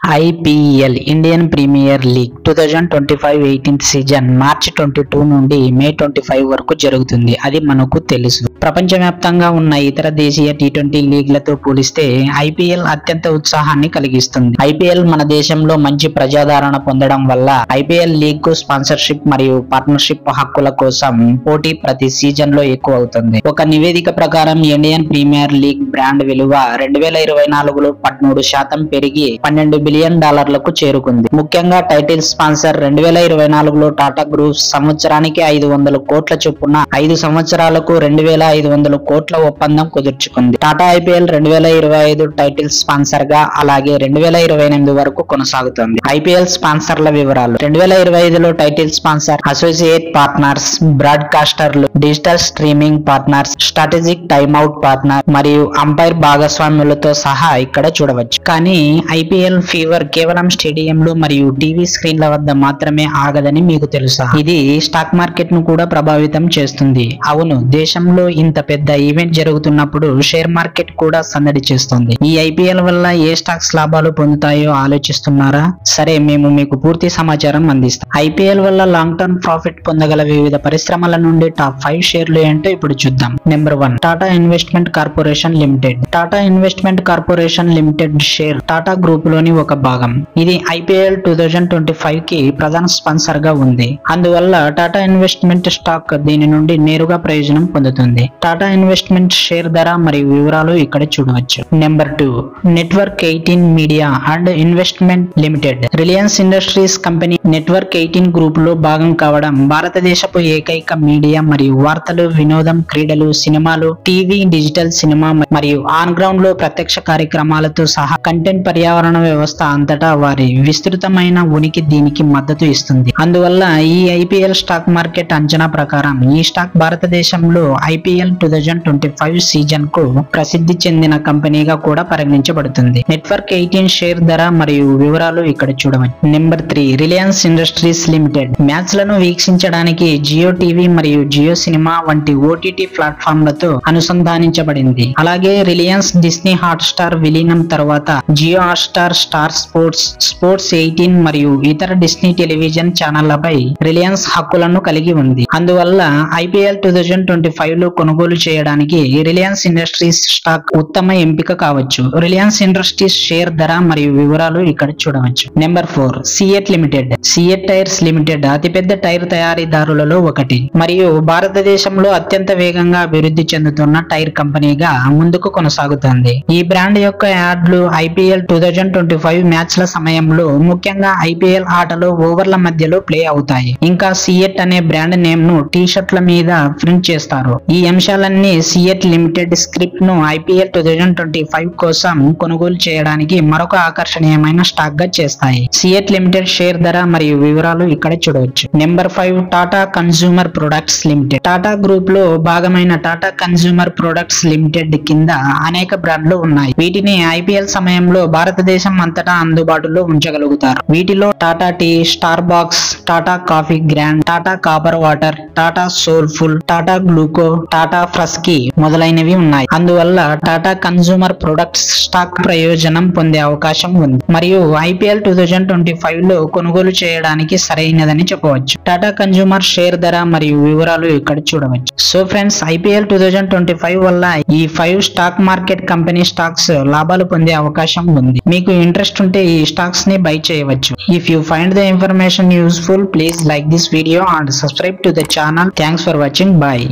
IPL Indian Premier League 2025-18 season మార్చి 22 నుండి మే 25 వరకు జరుగుతుంది. అది మనకు తెలుసు. ప్రపంచవ్యాప్తంగా ఉన్న ఇతర దేశీయ T20 లీగ్లతో పోలిస్తే IPL అత్యంత ఉత్సాహాన్ని కలిగిస్తుంది. IPL మన దేశంలో మంచి ప్రజాదరణ పొందడం వల్ల IPL లీగ్ కు స్పాన్సర్షిప్ మరియు పార్ట్నర్షిప్ హక్కుల కోసం పోటీ ప్రతి సీజన్ లో ఎక్కువ అవుతుంది. ఒక నివేదిక ప్రకారం ఇండియన్ ప్రీమియర్ లీగ్ బ్రాండ్ విలువ 2024లో 13% పెరిగి $12 బిలియన్ చేరుకుంది. ముఖ్యంగా టైటిల్ స్పాన్సర్ 2024లో టాటా గ్రూప్ సంవత్సరానికి 500 కోట్ల చొప్పున 5 సంవత్సరాలకు 2500 కోట్ల ఒప్పందం కుదుర్చుకుంది. టాటా IPL 2025 టైటిల్ స్పాన్సర్ గా అలాగే 2028 వరకు కొనసాగుతుంది. IPL స్పాన్సర్ల వివరాలు 2025లో టైటిల్ స్పాన్సర్, అసోసియేట్ పార్ట్నర్స్, బ్రాడ్కాస్టర్లు, digital streaming partners, strategic timeout partner మరియు అంపైర్ భాగస్వామ్యులతో సహా ఇక్కడ చూడవచ్చు. కానీ IPL ఫీవర్ కేవలం స్టేడియంలు మరియు టీవీ స్క్రీన్ల వద్ద మాత్రమే ఆగదని మీకు తెలుసా? ఇది స్టాక్ మార్కెట్ ను కూడా ప్రభావితం చేస్తుంది. అవును, దేశంలో ఇంత పెద్ద ఈవెంట్ జరుగుతున్నప్పుడు షేర్ మార్కెట్ కూడా సందడి చేస్తుంది. ఈ IPL వల్ల ఏ స్టాక్స్ లాభాలు పొందుతాయో ఆలోచిస్తున్నారా? సరే, మేము మీకు పూర్తి సమాచారం అందిస్తాం. IPL వల్ల లాంగ్ టర్మ్ ప్రాఫిట్ పొందగల వివిధ పరిశ్రమల నుండి టాప్ 5 షేర్లు ఏంటో ఇప్పుడు చూద్దాం. Number 1, Tata investment corporation limited. Tata investment corporation limited share Tata group లోని ఒక భాగం. ఇది IPL 2025 కి ప్రధాన స్పాన్సర్ గా ఉంది. అందువల్ల టాటా ఇన్వెస్ట్మెంట్ స్టాక్ దీని నుండి నేరుగా ప్రయోజనం పొందుతుంది. టాటా ఇన్వెస్ట్మెంట్ షేర్ ధర మరియు వివరాలు ఇక్కడ చూడవచ్చు. Number 2, network 18 media and investment limited. Reliance industries company network 18 group లో భాగం కావడం భారతదేశపు ఏకైక మీడియా మరియు వార్తలు, వినోదం, క్రీడలు, సినిమాలు, టీవీ, డిజిటల్ సినిమా మరియు ఆన్ గ్రౌండ్ లో ప్రత్యక్ష కార్యక్రమాలతో సహా కంటెంట్ పర్యావరణ వ్యవస్థ అంతటా వారి విస్తృతమైన ఉనికి దీనికి మద్దతు ఇస్తుంది. అందువల్ల ఈ IPL స్టాక్ మార్కెట్ అంచనా ప్రకారం ఈ స్టాక్ భారతదేశంలో IPL 2025 సీజన్ కు ప్రసిద్ధి చెందిన కంపెనీగా కూడా పరిగణించబడుతుంది. నెట్వర్క్ 18 షేర్ ధర మరియు వివరాలు ఇక్కడ చూడవచ్చు. Number 3, Reliance Industries Limited. Match లను వీక్షించడానికి జియో టీవీ మరియు జియో సినిమా వంటి OTT ప్లాట్ఫామ్లతో అనుసంధానించబడింది. అలాగే రిలయన్స్ డిస్నీ హాట్ స్టార్ విలీనం తర్వాత Jio Hotstar, Star Sports 18 మరియు ఇతర డిస్నీ టెలివిజన్ ఛానళ్లపై రిలయన్స్ హక్కులను కలిగి ఉంది. అందువల్ల IPL 2025 లో కొనుగోలు చేయడానికి రిలయన్స్ ఇండస్ట్రీస్ స్టాక్ ఉత్తమ ఎంపిక కావచ్చు. రిలయన్స్ ఇండస్ట్రీస్ షేర్ ధర మరియు వివరాలు ఇక్కడ చూడవచ్చు. Number 4, CEAT limited. CEAT tyres limited అతిపెద్ద టైర్ తయారీదారులలో ఒకటి మరియు భారతదేశంలో అత్యంత వేగంగా అభివృద్ధి చెందుతున్న టైర్ కంపెనీగా ముందుకు కొనసాగుతుంది. ఈ బ్రాండ్ యొక్క యాడ్లు IPL 2025 మ్యాచ్ల సమయంలో, ముఖ్యంగా IPL ఆటలో ఓవర్ల మధ్యలో ప్లే అవుతాయి. ఇంకా సియట్ అనే బ్రాండ్ నేమ్ ను టీ షర్ట్ల మీద ప్రింట్ చేస్తారు. ఈ అంశాలన్నీ సియట్ లిమిటెడ్ స్క్రిప్ట్ ను IPL 2025 కోసం కొనుగోలు చేయడానికి మరొక ఆకర్షణీయమైన స్టాక్ గా చేస్తాయి. సియట్ లిమిటెడ్ షేర్ ధర మరియు వివరాలు ఇక్కడ చూడవచ్చు. Number 5, Tata consumer products limited. Tata group లో భాగమైన టాటా కన్స్యూమర్ ప్రొడక్ట్స్ లిమిటెడ్ కింద అనేక బ్రాండ్లు ఉన్నాయి. వీటిని IPL సమయంలో భారతదేశం అంతటా అందుబాటులో ఉంచగలుగుతారు. వీటిలో Tata tea, Starbucks, Tata coffee grand, Tata copper water, Tata soulful, Tata Gluco, Tata Fruski మొదలైనవి ఉన్నాయి. అందువల్ల టాటా కన్స్యూమర్ ప్రొడక్ట్స్ స్టాక్ ప్రయోజనం పొందే అవకాశం ఉంది మరియు IPL 2025 లో కొనుగోలు చేయడానికి సరైనదని చెప్పవచ్చు. టాటా కన్స్యూమర్ షేర్ ధర మరియు వివరాలు ఇక్కడ చూడవచ్చు. సో ఫ్రెండ్స్, IPL 2025 వల్ల ఈ 5 స్టాక్ మార్కెట్ కంపెనీ స్టాక్స్ లాభాలు పొందే అవకాశం ఉంది. మీకు ఇంట్రెస్ట్ ఉంటే ఈ స్టాక్స్ ని బై చేయవచ్చు. If you find the information useful, please like this video and subscribe to the channel. Thanks for watching. Bye.